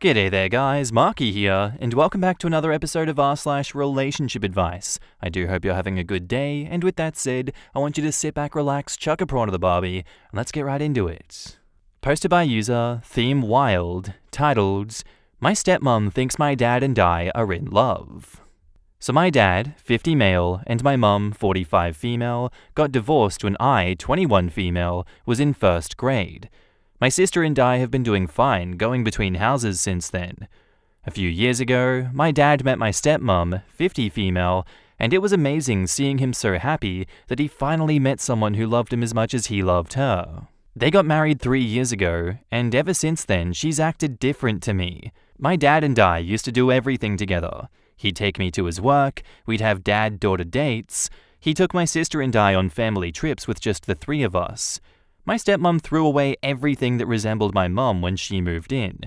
G'day there guys, Marky here, and welcome back to another episode of r/relationship advice. I do hope you're having a good day, and with that said, I want you to sit back, relax, chuck a prawn to the barbie, and let's get right into it. Posted by user Theme Wild, titled, My Stepmom Thinks My Dad and I Are in Love. So my dad, 50 male, and my mum, 45 female, got divorced when I, 21 female, was in first grade. My sister and I have been doing fine, going between houses since then. A few years ago, my dad met my stepmom, 50 female, and it was amazing seeing him so happy that he finally met someone who loved him as much as he loved her. They got married 3 years ago, and ever since then, she's acted different to me. My dad and I used to do everything together. He'd take me to his work, we'd have dad-daughter dates. He took my sister and I on family trips with just the three of us. My stepmom threw away everything that resembled my mum when she moved in.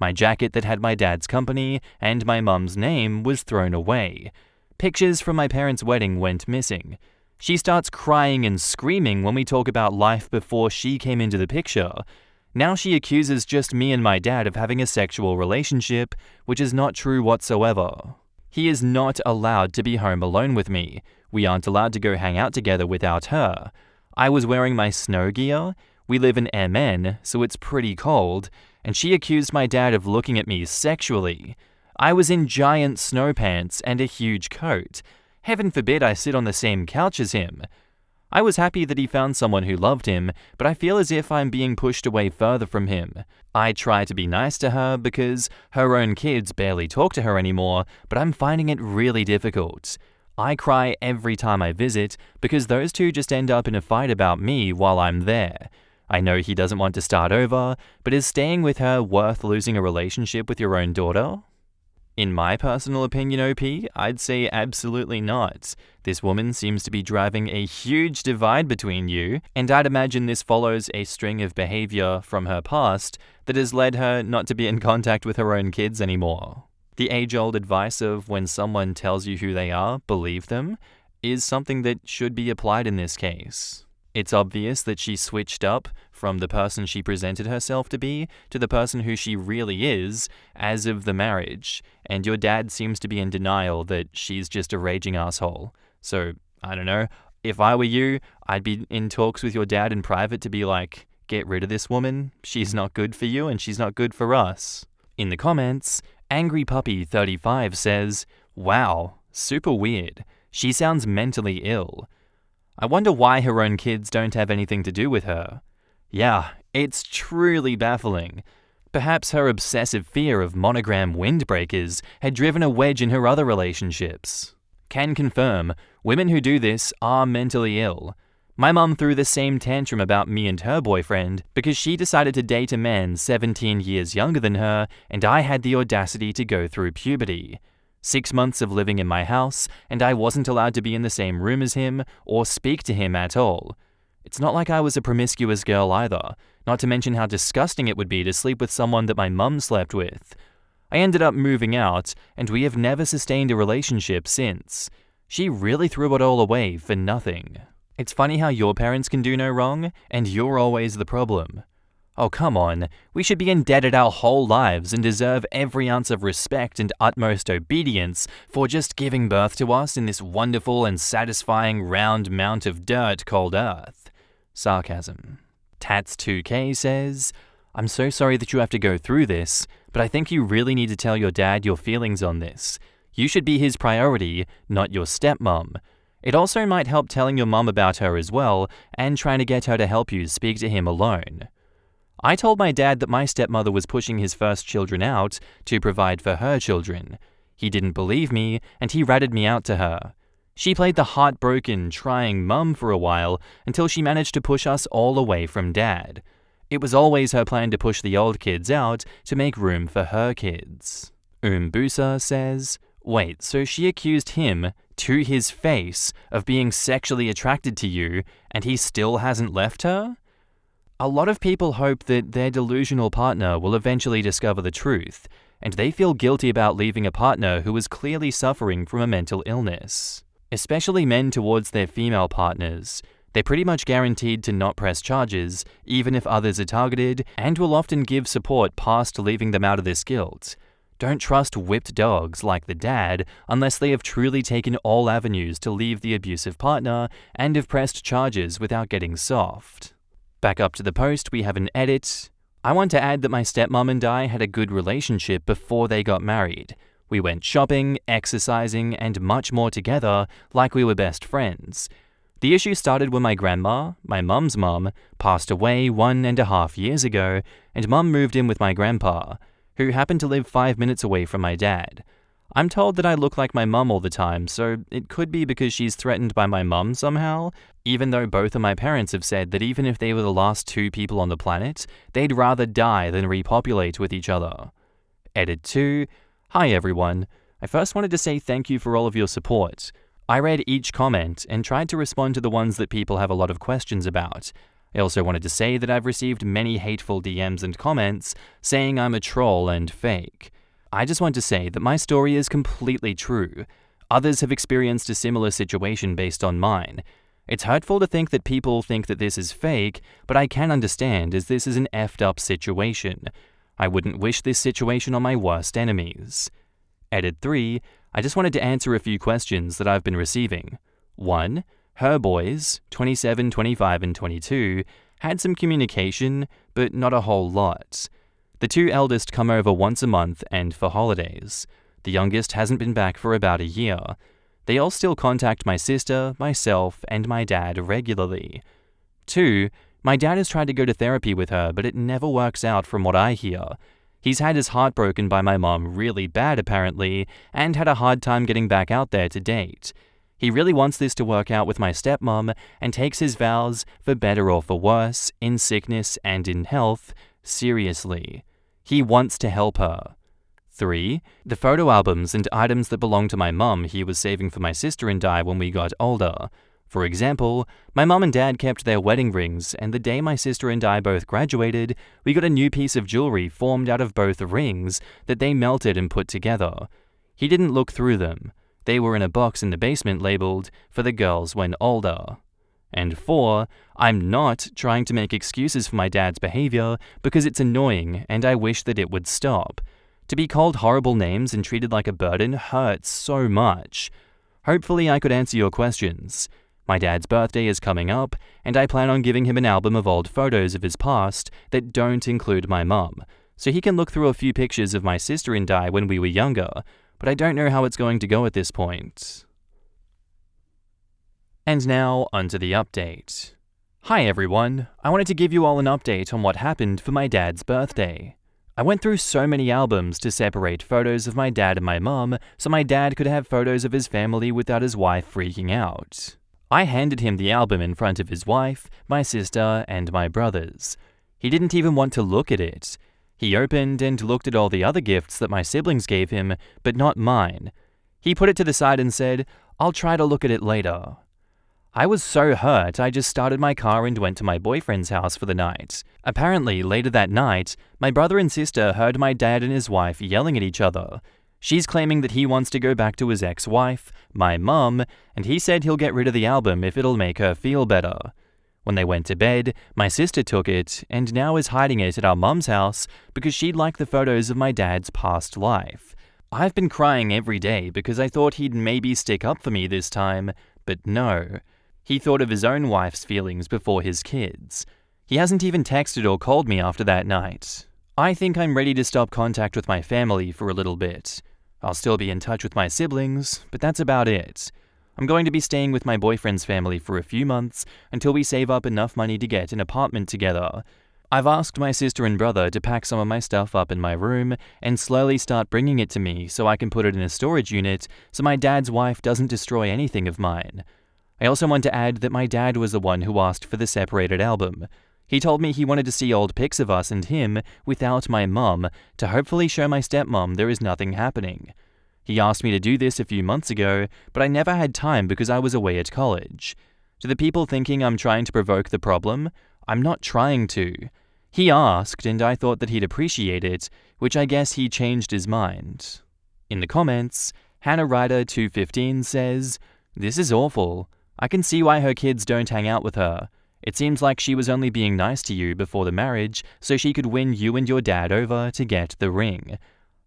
My jacket that had my dad's company and my mum's name was thrown away. Pictures from my parents' wedding went missing. She starts crying and screaming when we talk about life before she came into the picture. Now she accuses just me and my dad of having a sexual relationship, which is not true whatsoever. He is not allowed to be home alone with me. We aren't allowed to go hang out together without her. I was wearing my snow gear. We live in MN, so it's pretty cold, and she accused my dad of looking at me sexually. I was in giant snow pants and a huge coat. Heaven forbid I sit on the same couch as him. I was happy that he found someone who loved him, but I feel as if I'm being pushed away further from him. I try to be nice to her because her own kids barely talk to her anymore, but I'm finding it really difficult. I cry every time I visit because those two just end up in a fight about me while I'm there. I know he doesn't want to start over, but is staying with her worth losing a relationship with your own daughter? In my personal opinion, OP, I'd say absolutely not. This woman seems to be driving a huge divide between you, and I'd imagine this follows a string of behavior from her past that has led her not to be in contact with her own kids anymore. The age-old advice of when someone tells you who they are, believe them, is something that should be applied in this case. It's obvious that she switched up from the person she presented herself to be to the person who she really is as of the marriage, and your dad seems to be in denial that she's just a raging asshole. So, I don't know, if I were you, I'd be in talks with your dad in private to be like, get rid of this woman, she's not good for you and she's not good for us. In the comments, Angry Puppy 35 says, wow, super weird. She sounds mentally ill. I wonder why her own kids don't have anything to do with her. Yeah, it's truly baffling. Perhaps her obsessive fear of monogram windbreakers had driven a wedge in her other relationships. Can confirm, women who do this are mentally ill. My mum threw the same tantrum about me and her boyfriend because she decided to date a man 17 years younger than her, and I had the audacity to go through puberty. 6 months of living in my house, and I wasn't allowed to be in the same room as him or speak to him at all. It's not like I was a promiscuous girl either, not to mention how disgusting it would be to sleep with someone that my mum slept with. I ended up moving out, and we have never sustained a relationship since. She really threw it all away for nothing. It's funny how your parents can do no wrong, and you're always the problem. Oh, come on. We should be indebted our whole lives and deserve every ounce of respect and utmost obedience for just giving birth to us in this wonderful and satisfying round mount of dirt called Earth. Sarcasm. Tats2k says, I'm so sorry that you have to go through this, but I think you really need to tell your dad your feelings on this. You should be his priority, not your stepmom. It also might help telling your mum about her as well and trying to get her to help you speak to him alone. I told my dad that my stepmother was pushing his first children out to provide for her children. He didn't believe me, and he ratted me out to her. She played the heartbroken, trying mum for a while until she managed to push us all away from dad. It was always her plan to push the old kids out to make room for her kids. Umbusa says, wait, so she accused him, to his face, of being sexually attracted to you, and he still hasn't left her? A lot of people hope that their delusional partner will eventually discover the truth, and they feel guilty about leaving a partner who is clearly suffering from a mental illness. Especially men towards their female partners. They're pretty much guaranteed to not press charges, even if others are targeted, and will often give support past leaving them out of this guilt. Don't trust whipped dogs like the dad unless they have truly taken all avenues to leave the abusive partner and have pressed charges without getting soft. Back up to the post, we have an edit. I want to add that my stepmom and I had a good relationship before they got married. We went shopping, exercising, and much more together like we were best friends. The issue started when my grandma, my mum's mum, passed away 1.5 years ago, and mum moved in with my grandpa, who happened to live 5 minutes away from my dad. I'm told that I look like my mum all the time, so it could be because she's threatened by my mum somehow, even though both of my parents have said that even if they were the last 2 people on the planet, they'd rather die than repopulate with each other. Edit 2. Hi everyone. I first wanted to say thank you for all of your support. I read each comment and tried to respond to the ones that people have a lot of questions about. I also wanted to say that I've received many hateful DMs and comments saying I'm a troll and fake. I just want to say that my story is completely true. Others have experienced a similar situation based on mine. It's hurtful to think that people think that this is fake, but I can understand as this is an effed up situation. I wouldn't wish this situation on my worst enemies. Edit 3. I just wanted to answer a few questions that I've been receiving. 1. Her boys, 27, 25, and 22, had some communication, but not a whole lot. The 2 eldest come over once a month and for holidays. The youngest hasn't been back for about a year. They all still contact my sister, myself, and my dad regularly. 2. My dad has tried to go to therapy with her, but it never works out from what I hear. He's had his heart broken by my mom really bad apparently, and had a hard time getting back out there to date. He really wants this to work out with my stepmom and takes his vows, for better or for worse, in sickness and in health, seriously. He wants to help her. 3. The photo albums and items that belong to my mum he was saving for my sister and I when we got older. For example, my mum and dad kept their wedding rings, and the day my sister and I both graduated, we got a new piece of jewelry formed out of both rings that they melted and put together. He didn't look through them. They were in a box in the basement labeled, "For the girls when older." And 4, I'm not trying to make excuses for my dad's behavior because it's annoying and I wish that it would stop. To be called horrible names and treated like a burden hurts so much. Hopefully I could answer your questions. My dad's birthday is coming up, and I plan on giving him an album of old photos of his past that don't include my mum, so he can look through a few pictures of my sister and I when we were younger, but I don't know how it's going to go at this point. And now, onto the update. Hi everyone, I wanted to give you all an update on what happened for my dad's birthday. I went through so many albums to separate photos of my dad and my mum so my dad could have photos of his family without his wife freaking out. I handed him the album in front of his wife, my sister, and my brothers. He didn't even want to look at it. He opened and looked at all the other gifts that my siblings gave him, but not mine. He put it to the side and said, "I'll try to look at it later." I was so hurt, I just started my car and went to my boyfriend's house for the night. Apparently, later that night, my brother and sister heard my dad and his wife yelling at each other. She's claiming that he wants to go back to his ex-wife, my mum, and he said he'll get rid of the album if it'll make her feel better. When they went to bed, my sister took it and now is hiding it at our mum's house because she'd like the photos of my dad's past life. I've been crying every day because I thought he'd maybe stick up for me this time, but no. He thought of his own wife's feelings before his kids. He hasn't even texted or called me after that night. I think I'm ready to stop contact with my family for a little bit. I'll still be in touch with my siblings, but that's about it. I'm going to be staying with my boyfriend's family for a few months until we save up enough money to get an apartment together. I've asked my sister and brother to pack some of my stuff up in my room and slowly start bringing it to me so I can put it in a storage unit so my dad's wife doesn't destroy anything of mine. I also want to add that my dad was the one who asked for the separated album. He told me he wanted to see old pics of us and him without my mum to hopefully show my stepmom there is nothing happening. He asked me to do this a few months ago, but I never had time because I was away at college. To the people thinking I'm trying to provoke the problem, I'm not trying to. He asked and I thought that he'd appreciate it, which I guess he changed his mind. In the comments, Hannah Ryder 215 says, "This is awful. I can see why her kids don't hang out with her. It seems like she was only being nice to you before the marriage so she could win you and your dad over to get the ring.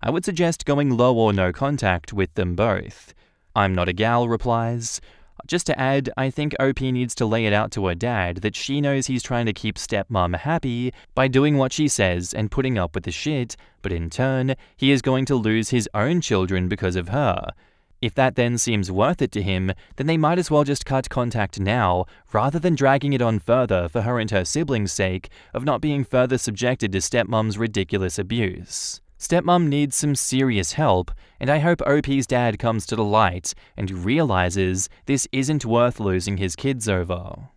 I would suggest going low or no contact with them both. I'm not a gal replies. Just to add, I think OP needs to lay it out to her dad that she knows he's trying to keep stepmom happy by doing what she says and putting up with the shit, but in turn, he is going to lose his own children because of her. If that then seems worth it to him, then they might as well just cut contact now, rather than dragging it on further for her and her siblings' sake of not being further subjected to stepmom's ridiculous abuse. Stepmom needs some serious help, and I hope OP's dad comes to the light and realizes this isn't worth losing his kids over.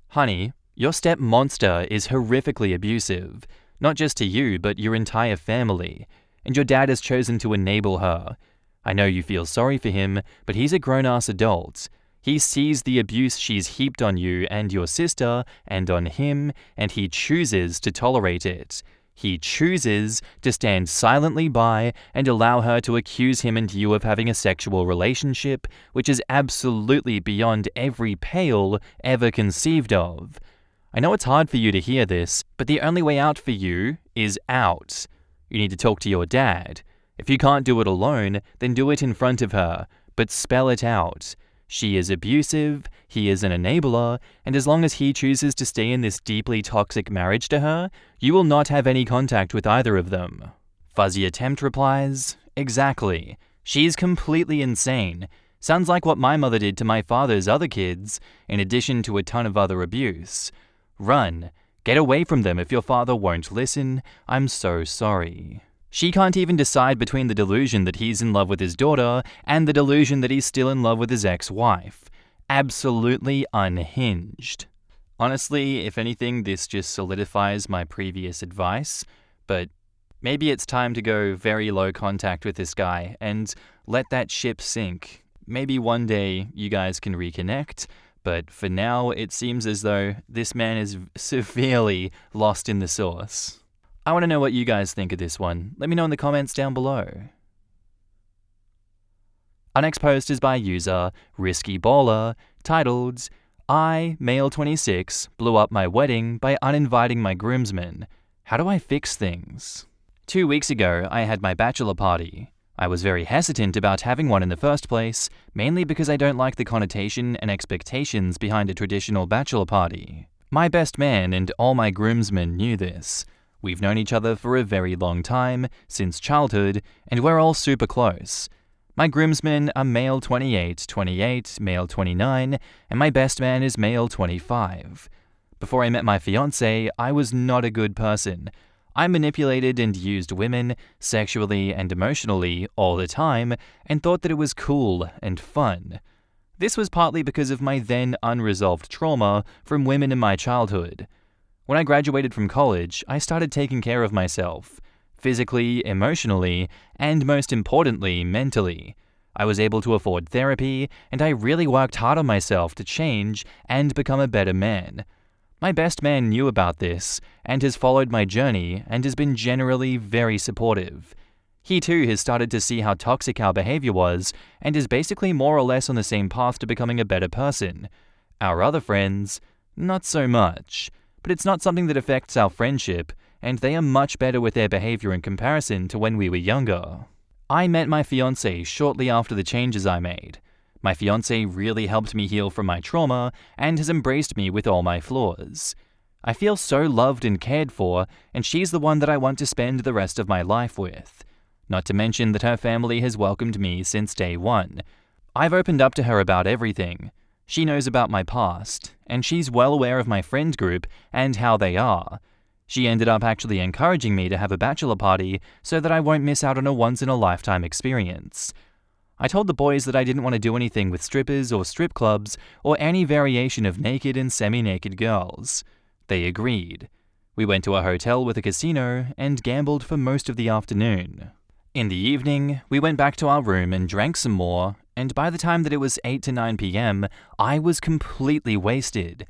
Honey, your step-monster is horrifically abusive, not just to you but your entire family, and your dad has chosen to enable her. I know you feel sorry for him, but he's a grown-ass adult. He sees the abuse she's heaped on you and your sister and on him, and he chooses to tolerate it. He chooses to stand silently by and allow her to accuse him and you of having a sexual relationship, which is absolutely beyond every pale ever conceived of. I know it's hard for you to hear this, but the only way out for you is out. You need to talk to your dad. If you can't do it alone, then do it in front of her, but spell it out. She is abusive, he is an enabler, and as long as he chooses to stay in this deeply toxic marriage to her, you will not have any contact with either of them. Fuzzy Attempt replies, exactly. She's completely insane. Sounds like what my mother did to my father's other kids, in addition to a ton of other abuse. Run. Get away from them if your father won't listen. I'm so sorry. She can't even decide between the delusion that he's in love with his daughter and the delusion that he's still in love with his ex-wife. Absolutely unhinged. Honestly, if anything, this just solidifies my previous advice, but maybe it's time to go very low contact with this guy and let that ship sink. Maybe one day you guys can reconnect, but for now it seems as though this man is severely lost in the sauce. I want to know what you guys think of this one. Let me know in the comments down below. Our next post is by user Risky Baller, titled, I, male 26, blew up my wedding by uninviting my groomsmen. How do I fix things? 2 weeks ago, I had my bachelor party. I was very hesitant about having one in the first place, mainly because I don't like the connotation and expectations behind a traditional bachelor party. My best man and all my groomsmen knew this. We've known each other for a very long time, since childhood, and we're all super close. My groomsmen are male 28, male 29, and my best man is male 25. Before I met my fiancé, I was not a good person. I manipulated and used women, sexually and emotionally, all the time, and thought that it was cool and fun. This was partly because of my then unresolved trauma from women in my childhood. When I graduated from college, I started taking care of myself, physically, emotionally, and most importantly, mentally. I was able to afford therapy, and I really worked hard on myself to change and become a better man. My best man knew about this, and has followed my journey, and has been generally very supportive. He too has started to see how toxic our behavior was, and is basically more or less on the same path to becoming a better person. Our other friends, not so much. But it's not something that affects our friendship, and they are much better with their behavior in comparison to when we were younger. I met my fiancé shortly after the changes I made. My fiancé really helped me heal from my trauma and has embraced me with all my flaws. I feel so loved and cared for, and she's the one that I want to spend the rest of my life with. Not to mention that her family has welcomed me since day one. I've opened up to her about everything. She knows about my past, and she's well aware of my friend group and how they are. She ended up actually encouraging me to have a bachelor party so that I won't miss out on a once-in-a-lifetime experience. I told the boys that I didn't want to do anything with strippers or strip clubs or any variation of naked and semi-naked girls. They agreed. We went to a hotel with a casino and gambled for most of the afternoon. In the evening, we went back to our room and drank some more, and by the time that it was 8 to 9 p.m., I was completely wasted.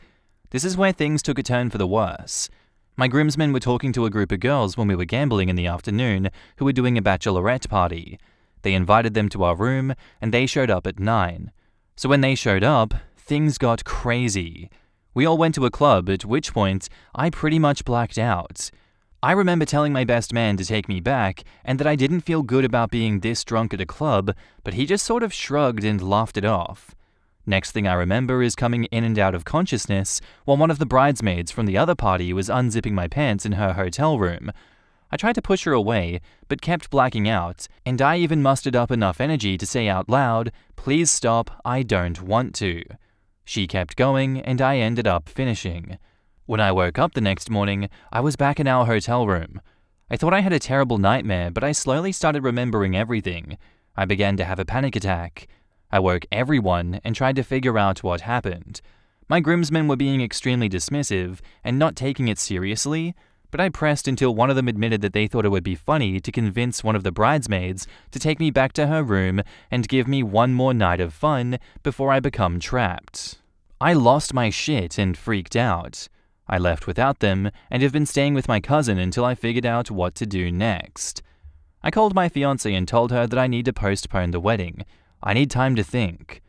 This is where things took a turn for the worse. My groomsmen were talking to a group of girls when we were gambling in the afternoon who were doing a bachelorette party. They invited them to our room, and they showed up at 9. So when they showed up, things got crazy. We all went to a club, at which point I pretty much blacked out. I remember telling my best man to take me back and that I didn't feel good about being this drunk at a club, but he just sort of shrugged and laughed it off. Next thing I remember is coming in and out of consciousness while one of the bridesmaids from the other party was unzipping my pants in her hotel room. I tried to push her away, but kept blacking out, and I even mustered up enough energy to say out loud, "Please stop, I don't want to." She kept going, and I ended up finishing. When I woke up the next morning, I was back in our hotel room. I thought I had a terrible nightmare, but I slowly started remembering everything. I began to have a panic attack. I woke everyone and tried to figure out what happened. My groomsmen were being extremely dismissive and not taking it seriously, but I pressed until one of them admitted that they thought it would be funny to convince one of the bridesmaids to take me back to her room and give me one more night of fun before I become trapped. I lost my shit and freaked out. I left without them and have been staying with my cousin until I figured out what to do next. I called my fiancée and told her that I need to postpone the wedding. I need time to think.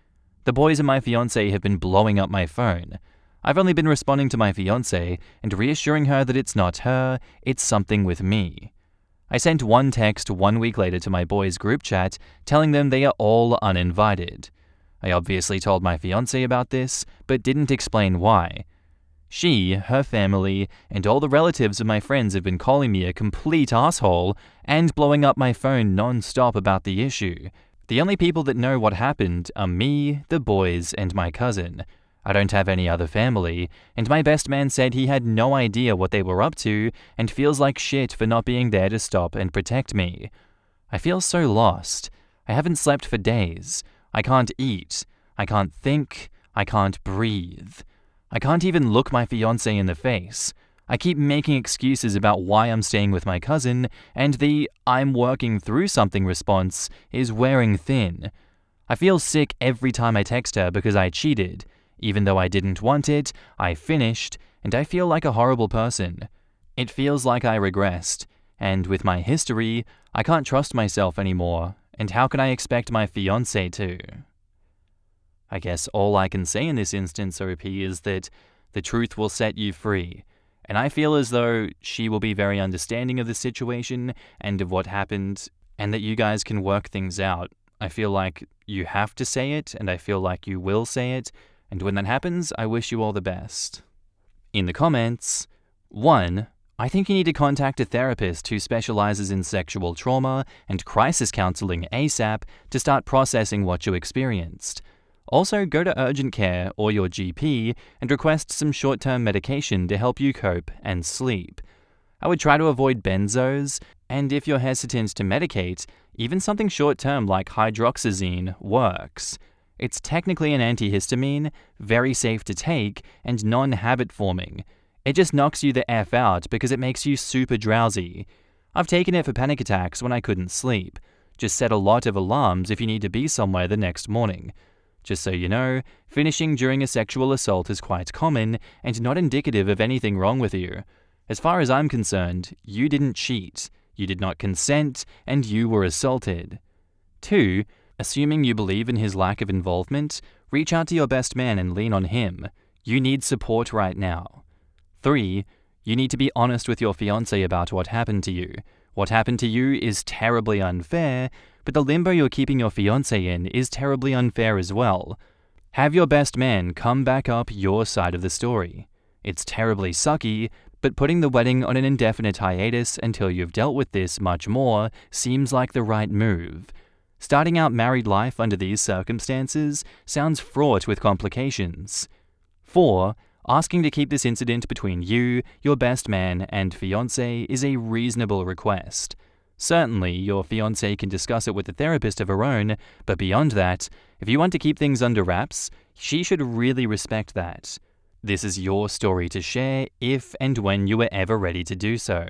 The boys and my fiancé have been blowing up my phone. I've only been responding to my fiancé and reassuring her that it's not her, it's something with me. I sent one text 1 week later to my boys' group chat telling them they are all uninvited. I obviously told my fiancé about this, but didn't explain why. She, her family, and all the relatives of my friends have been calling me a complete asshole and blowing up my phone non-stop about the issue. The only people that know what happened are me, the boys, and my cousin. I don't have any other family, and my best man said he had no idea what they were up to and feels like shit for not being there to stop and protect me. I feel so lost. I haven't slept for days. I can't eat. I can't think. I can't breathe. I can't even look my fiancé in the face. I keep making excuses about why I'm staying with my cousin, and the "I'm working through something" response is wearing thin. I feel sick every time I text her because I cheated. Even though I didn't want it, I finished, and I feel like a horrible person. It feels like I regressed, and with my history, I can't trust myself anymore, and how can I expect my fiancé to? I guess all I can say in this instance, OP, is that the truth will set you free. And I feel as though she will be very understanding of the situation and of what happened, and that you guys can work things out. I feel like you have to say it, and I feel like you will say it, and when that happens, I wish you all the best. In the comments, 1. I think you need to contact a therapist who specializes in sexual trauma and crisis counseling ASAP to start processing what you experienced. Also, go to urgent care or your GP and request some short-term medication to help you cope and sleep. I would try to avoid benzos, and if you're hesitant to medicate, even something short-term like hydroxyzine works. It's technically an antihistamine, very safe to take, and non-habit forming. It just knocks you the F out because it makes you super drowsy. I've taken it for panic attacks when I couldn't sleep. Just set a lot of alarms if you need to be somewhere the next morning. Just so you know, finishing during a sexual assault is quite common and not indicative of anything wrong with you. As far as I'm concerned, you didn't cheat, you did not consent, and you were assaulted. 2. Assuming you believe in his lack of involvement, reach out to your best man and lean on him. You need support right now. 3. You need to be honest with your fiancé about what happened to you. What happened to you is terribly unfair, but the limbo you're keeping your fiancé in is terribly unfair as well. Have your best man come back up your side of the story. It's terribly sucky, but putting the wedding on an indefinite hiatus until you've dealt with this much more seems like the right move. Starting out married life under these circumstances sounds fraught with complications. 4. Asking to keep this incident between you, your best man, and fiancé is a reasonable request. Certainly, your fiancé can discuss it with a therapist of her own, but beyond that, if you want to keep things under wraps, she should really respect that. This is your story to share if and when you are ever ready to do so.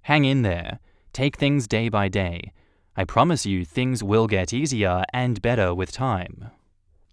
Hang in there. Take things day by day. I promise you things will get easier and better with time.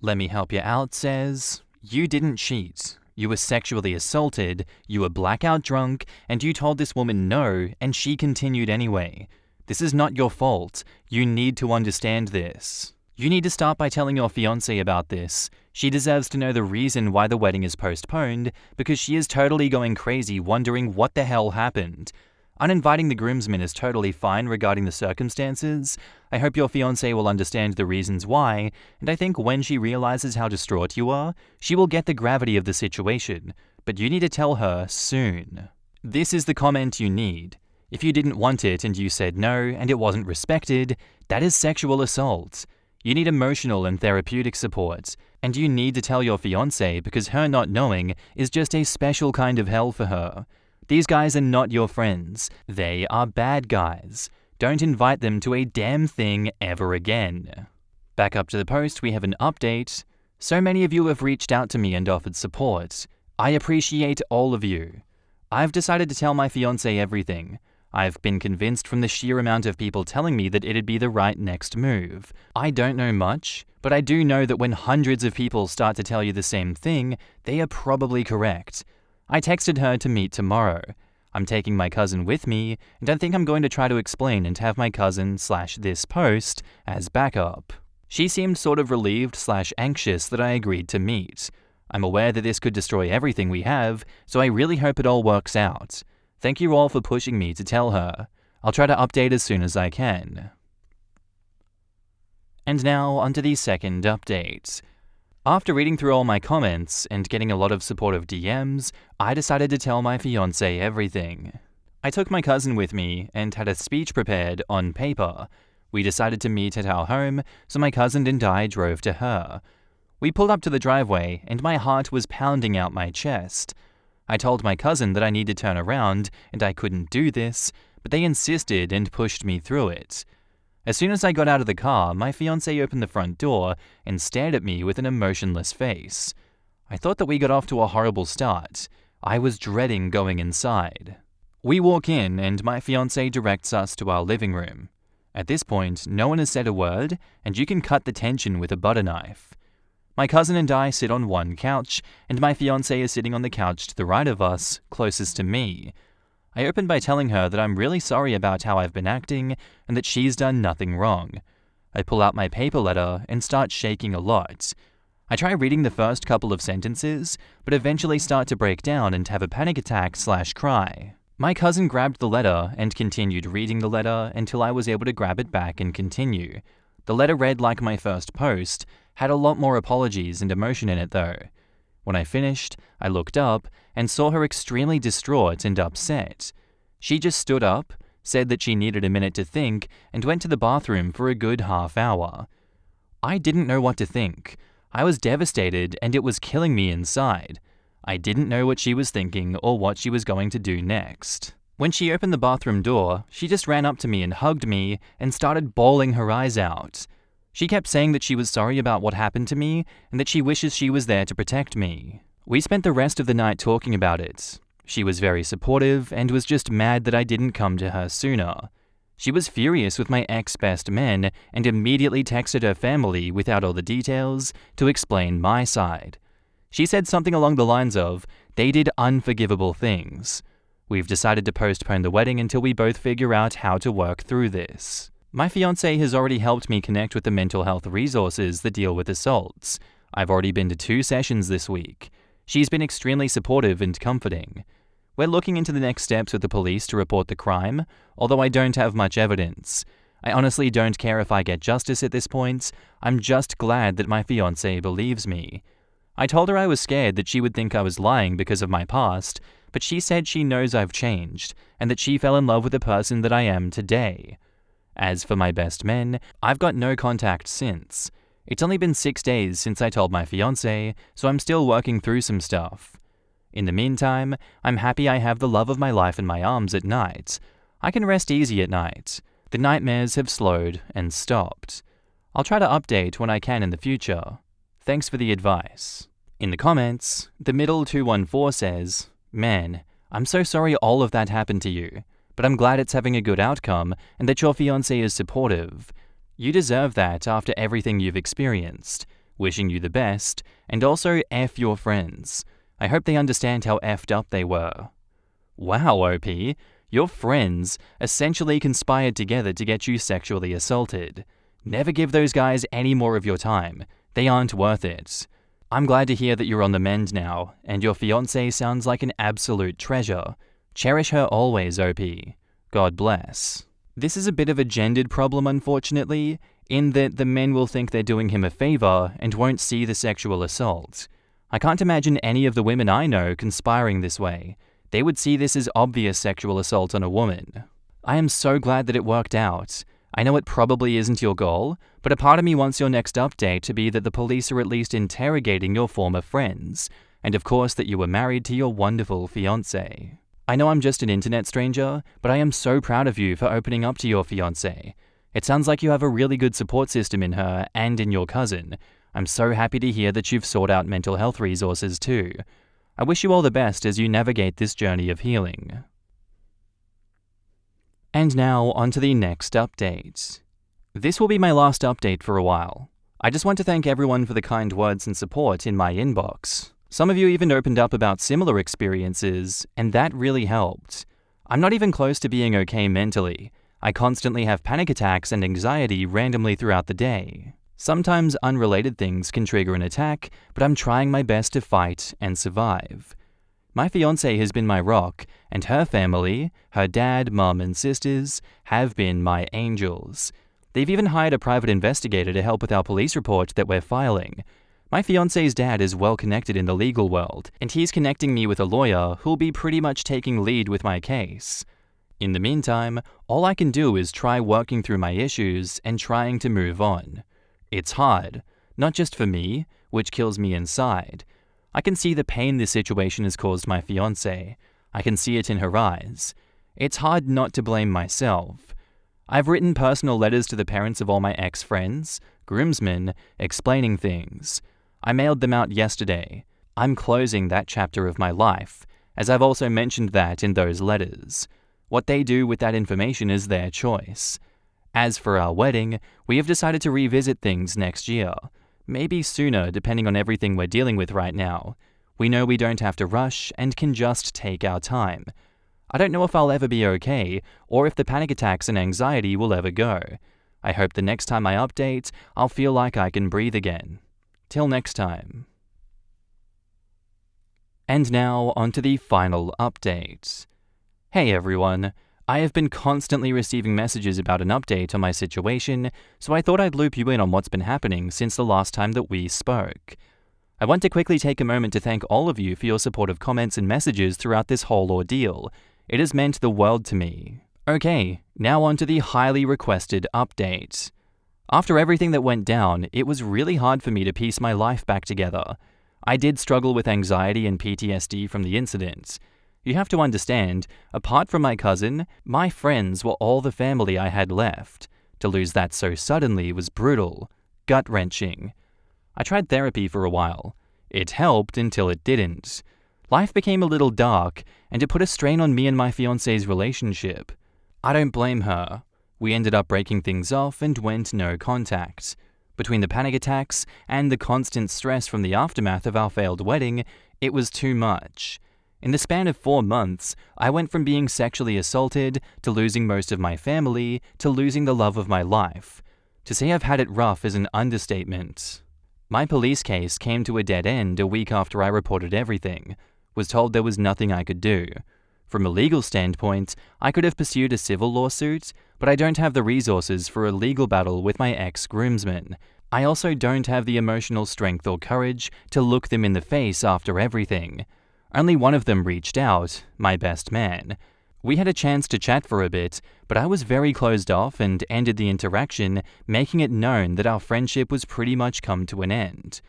Let Me Help You Out says, you didn't cheat. You were sexually assaulted, you were blackout drunk, and you told this woman no, and she continued anyway. This is not your fault. You need to understand this. You need to start by telling your fiancé about this. She deserves to know the reason why the wedding is postponed, because she is totally going crazy wondering what the hell happened. Uninviting the groomsmen is totally fine regarding the circumstances. I hope your fiancé will understand the reasons why, and I think when she realizes how distraught you are, she will get the gravity of the situation, but you need to tell her soon. This is the comment you need. If you didn't want it and you said no and it wasn't respected, that is sexual assault. You need emotional and therapeutic support, and you need to tell your fiancé because her not knowing is just a special kind of hell for her. These guys are not your friends. They are bad guys. Don't invite them to a damn thing ever again. Back up to the post, we have an update. So many of you have reached out to me and offered support. I appreciate all of you. I've decided to tell my fiancé everything. I've been convinced from the sheer amount of people telling me that it'd be the right next move. I don't know much, but I do know that when hundreds of people start to tell you the same thing, they are probably correct. I texted her to meet tomorrow. I'm taking my cousin with me, and I think I'm going to try to explain and have my cousin/this post as backup. She seemed sort of relieved/anxious that I agreed to meet. I'm aware that this could destroy everything we have, so I really hope it all works out. Thank you all for pushing me to tell her. I'll try to update as soon as I can. And now, onto the second update. After reading through all my comments and getting a lot of supportive DMs, I decided to tell my fiancé everything. I took my cousin with me and had a speech prepared on paper. We decided to meet at our home, so my cousin and I drove to her. We pulled up to the driveway, and my heart was pounding out my chest. I told my cousin that I need to turn around and I couldn't do this, but they insisted and pushed me through it. As soon as I got out of the car, my fiancé opened the front door and stared at me with an emotionless face. I thought that we got off to a horrible start. I was dreading going inside. We walk in and my fiancé directs us to our living room. At this point, no one has said a word, and you can cut the tension with a butter knife. My cousin and I sit on one couch, and my fiancé is sitting on the couch to the right of us, closest to me. I open by telling her that I'm really sorry about how I've been acting, and that she's done nothing wrong. I pull out my paper letter and start shaking a lot. I try reading the first couple of sentences, but eventually start to break down and have a panic attack/cry. My cousin grabbed the letter and continued reading the letter until I was able to grab it back and continue. The letter read like my first post, had a lot more apologies and emotion in it though. When I finished, I looked up and saw her extremely distraught and upset. She just stood up, said that she needed a minute to think, and went to the bathroom for a good half hour. I didn't know what to think. I was devastated and it was killing me inside. I didn't know what she was thinking or what she was going to do next. When she opened the bathroom door, she just ran up to me and hugged me and started bawling her eyes out. She kept saying that she was sorry about what happened to me and that she wishes she was there to protect me. We spent the rest of the night talking about it. She was very supportive and was just mad that I didn't come to her sooner. She was furious with my ex-best men and immediately texted her family without all the details to explain my side. She said something along the lines of, they did unforgivable things. We've decided to postpone the wedding until we both figure out how to work through this. My fiancé has already helped me connect with the mental health resources that deal with assaults. I've already been to 2 sessions this week. She's been extremely supportive and comforting. We're looking into the next steps with the police to report the crime, although I don't have much evidence. I honestly don't care if I get justice at this point. I'm just glad that my fiancé believes me. I told her I was scared that she would think I was lying because of my past, but she said she knows I've changed, and that she fell in love with the person that I am today. As for my best men, I've got no contact since. It's only been 6 days since I told my fiancé, so I'm still working through some stuff. In the meantime, I'm happy I have the love of my life in my arms at night. I can rest easy at night. The nightmares have slowed and stopped. I'll try to update when I can in the future. Thanks for the advice. In the comments, the middle 214 says, "Man, I'm so sorry all of that happened to you, but I'm glad it's having a good outcome and that your fiancé is supportive. You deserve that after everything you've experienced. Wishing you the best, and also F your friends. I hope they understand how effed up they were." Wow, OP, your friends essentially conspired together to get you sexually assaulted. Never give those guys any more of your time. They aren't worth it. I'm glad to hear that you're on the mend now, and your fiancé sounds like an absolute treasure. Cherish her always, OP. God bless. This is a bit of a gendered problem, unfortunately, in that the men will think they're doing him a favor and won't see the sexual assault. I can't imagine any of the women I know conspiring this way. They would see this as obvious sexual assault on a woman. I am so glad that it worked out. I know it probably isn't your goal, but a part of me wants your next update to be that the police are at least interrogating your former friends, and of course that you were married to your wonderful fiancé. I know I'm just an internet stranger, but I am so proud of you for opening up to your fiancé. It sounds like you have a really good support system in her and in your cousin. I'm so happy to hear that you've sought out mental health resources too. I wish you all the best as you navigate this journey of healing. And now, on to the next update. This will be my last update for a while. I just want to thank everyone for the kind words and support in my inbox. Some of you even opened up about similar experiences, and that really helped. I'm not even close to being okay mentally. I constantly have panic attacks and anxiety randomly throughout the day. Sometimes unrelated things can trigger an attack, but I'm trying my best to fight and survive. My fiancé has been my rock, and her family, her dad, mom, and sisters, have been my angels. They've even hired a private investigator to help with our police report that we're filing. My fiancé's dad is well connected in the legal world, and he's connecting me with a lawyer who'll be pretty much taking lead with my case. In the meantime, all I can do is try working through my issues and trying to move on. It's hard, not just for me, which kills me inside. I can see the pain this situation has caused my fiancé. I can see it in her eyes. It's hard not to blame myself. I've written personal letters to the parents of all my ex-friends, groomsmen, explaining things. I mailed them out yesterday. I'm closing that chapter of my life, as I've also mentioned that in those letters. What they do with that information is their choice. As for our wedding, we have decided to revisit things next year. Maybe sooner, depending on everything we're dealing with right now. We know we don't have to rush and can just take our time. I don't know if I'll ever be okay, or if the panic attacks and anxiety will ever go. I hope the next time I update, I'll feel like I can breathe again. Till next time. And now, on to the final update. Hey everyone. I have been constantly receiving messages about an update on my situation, so I thought I'd loop you in on what's been happening since the last time that we spoke. I want to quickly take a moment to thank all of you for your supportive comments and messages throughout this whole ordeal. It has meant the world to me. Okay, now on to the highly requested update. After everything that went down, it was really hard for me to piece my life back together. I did struggle with anxiety and PTSD from the incident. You have to understand, apart from my cousin, my friends were all the family I had left. To lose that so suddenly was brutal, gut-wrenching. I tried therapy for a while. It helped until it didn't. Life became a little dark, and it put a strain on me and my fiancé's relationship. I don't blame her. We ended up breaking things off and went no contact. Between the panic attacks and the constant stress from the aftermath of our failed wedding, it was too much. In the span of 4 months, I went from being sexually assaulted, to losing most of my family, to losing the love of my life. To say I've had it rough is an understatement. My police case came to a dead end a week after I reported everything. Was told there was nothing I could do. From a legal standpoint, I could have pursued a civil lawsuit, but I don't have the resources for a legal battle with my ex-groomsmen. I also don't have the emotional strength or courage to look them in the face after everything. Only one of them reached out, my best man. We had a chance to chat for a bit, but I was very closed off and ended the interaction, making it known that our friendship was pretty much come to an end.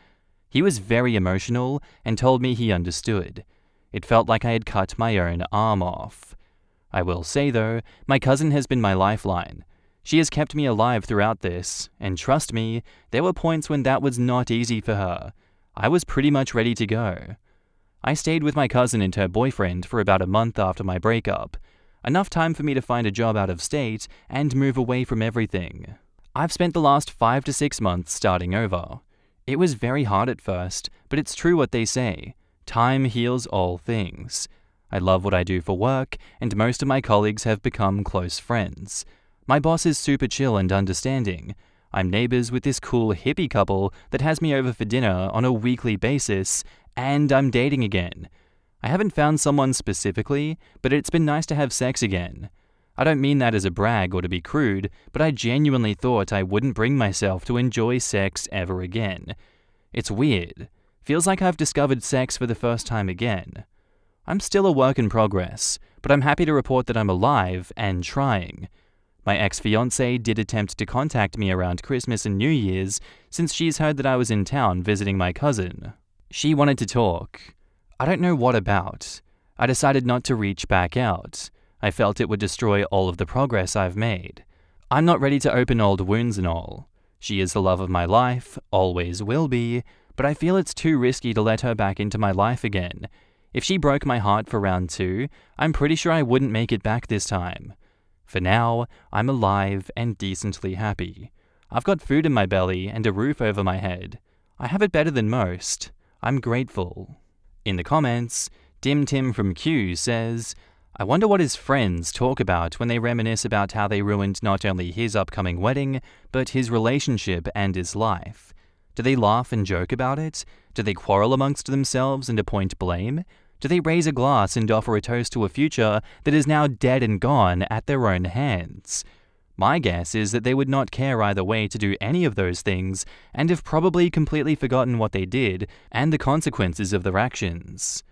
He was very emotional and told me he understood. It felt like I had cut my own arm off. I will say though, my cousin has been my lifeline. She has kept me alive throughout this, and trust me, there were points when that was not easy for her. I was pretty much ready to go. I stayed with my cousin and her boyfriend for about a month after my breakup. Enough time for me to find a job out of state and move away from everything. I've spent the last 5 to 6 months starting over. It was very hard at first, but it's true what they say. Time heals all things. I love what I do for work, and most of my colleagues have become close friends. My boss is super chill and understanding. I'm neighbors with this cool hippie couple that has me over for dinner on a weekly basis, and I'm dating again. I haven't found someone specifically, but it's been nice to have sex again. I don't mean that as a brag or to be crude, but I genuinely thought I wouldn't bring myself to enjoy sex ever again. It's weird. Feels like I've discovered sex for the first time again. I'm still a work in progress, but I'm happy to report that I'm alive and trying. My ex-fiancée did attempt to contact me around Christmas and New Year's since she's heard that I was in town visiting my cousin. She wanted to talk. I don't know what about. I decided not to reach back out. I felt it would destroy all of the progress I've made. I'm not ready to open old wounds and all. She is the love of my life, always will be, but I feel it's too risky to let her back into my life again. If she broke my heart for round 2, I'm pretty sure I wouldn't make it back this time. For now, I'm alive and decently happy. I've got food in my belly and a roof over my head. I have it better than most. I'm grateful. In the comments, Dim Tim from Q says, I wonder what his friends talk about when they reminisce about how they ruined not only his upcoming wedding, but his relationship and his life. Do they laugh and joke about it? Do they quarrel amongst themselves and appoint blame? Do they raise a glass and offer a toast to a future that is now dead and gone at their own hands? My guess is that they would not care either way to do any of those things and have probably completely forgotten what they did and the consequences of their actions.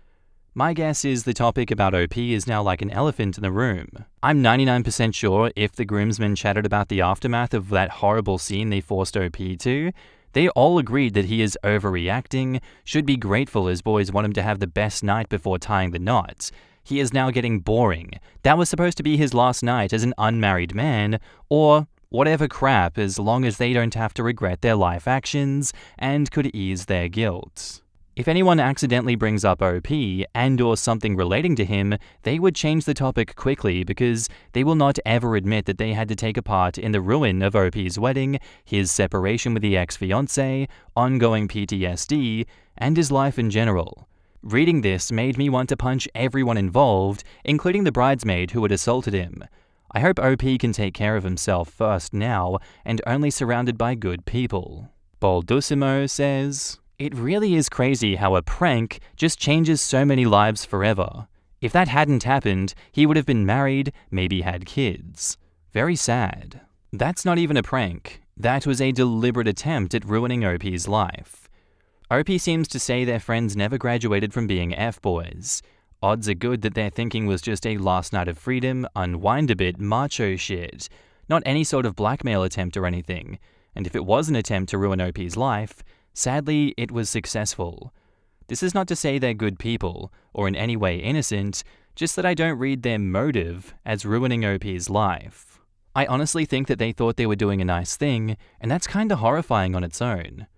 My guess is the topic about OP is now like an elephant in the room. I'm 99% sure if the groomsmen chatted about the aftermath of that horrible scene they forced OP to, they all agreed that he is overreacting, should be grateful as boys want him to have the best night before tying the knot. He is now getting boring. That was supposed to be his last night as an unmarried man, or whatever crap as long as they don't have to regret their life actions and could ease their guilt. If anyone accidentally brings up OP and or something relating to him, they would change the topic quickly because they will not ever admit that they had to take a part in the ruin of OP's wedding, his separation with the ex-fiancée, ongoing PTSD, and his life in general. Reading this made me want to punch everyone involved, including the bridesmaid who had assaulted him. I hope OP can take care of himself first now and only surrounded by good people. Baldusimo says, it really is crazy how a prank just changes so many lives forever. If that hadn't happened, he would have been married, maybe had kids. Very sad. That's not even a prank. That was a deliberate attempt at ruining OP's life. OP seems to say their friends never graduated from being F-boys. Odds are good that their thinking was just a last night of freedom, unwind a bit macho shit. Not any sort of blackmail attempt or anything. And if it was an attempt to ruin OP's life, sadly, it was successful. This is not to say they're good people, or in any way innocent, just that I don't read their motive as ruining OP's life. I honestly think that they thought they were doing a nice thing, and that's kinda horrifying on its own.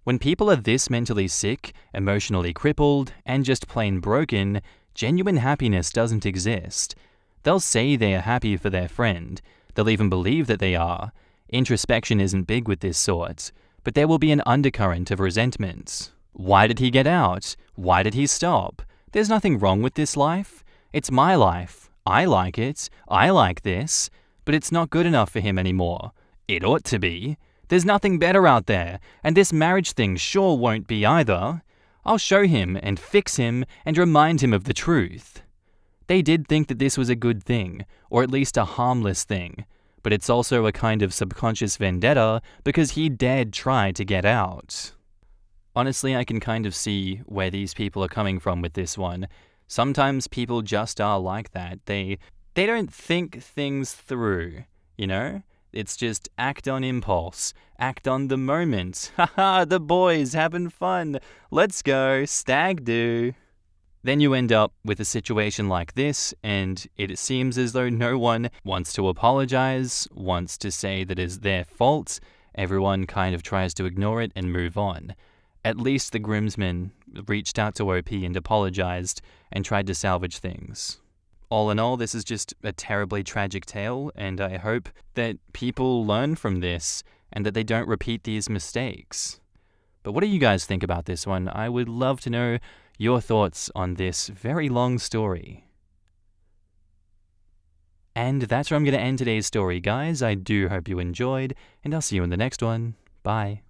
When people are this mentally sick, emotionally crippled, and just plain broken, genuine happiness doesn't exist. They'll say they are happy for their friend. They'll even believe that they are. Introspection isn't big with this sort. But there will be an undercurrent of resentment. Why did he get out? Why did he stop? There's nothing wrong with this life. It's my life. I like it. I like this. But it's not good enough for him anymore. It ought to be. There's nothing better out there, and this marriage thing sure won't be either. I'll show him and fix him and remind him of the truth. They did think that this was a good thing, or at least a harmless thing. But it's also a kind of subconscious vendetta because he dared try to get out. Honestly, I can kind of see where these people are coming from with this one. Sometimes people just are like that. They don't think things through, you know? It's just act on impulse, act on the moment. Haha, the boys having fun. Let's go, stag do. Then you end up with a situation like this, and it seems as though no one wants to apologize, wants to say that it's their fault. Everyone kind of tries to ignore it and move on. At least the groomsmen reached out to OP and apologized and tried to salvage things. All in all, this is just a terribly tragic tale, and I hope that people learn from this and that they don't repeat these mistakes. But what do you guys think about this one? I would love to know your thoughts on this very long story. And that's where I'm going to end today's story, guys. I do hope you enjoyed, and I'll see you in the next one. Bye.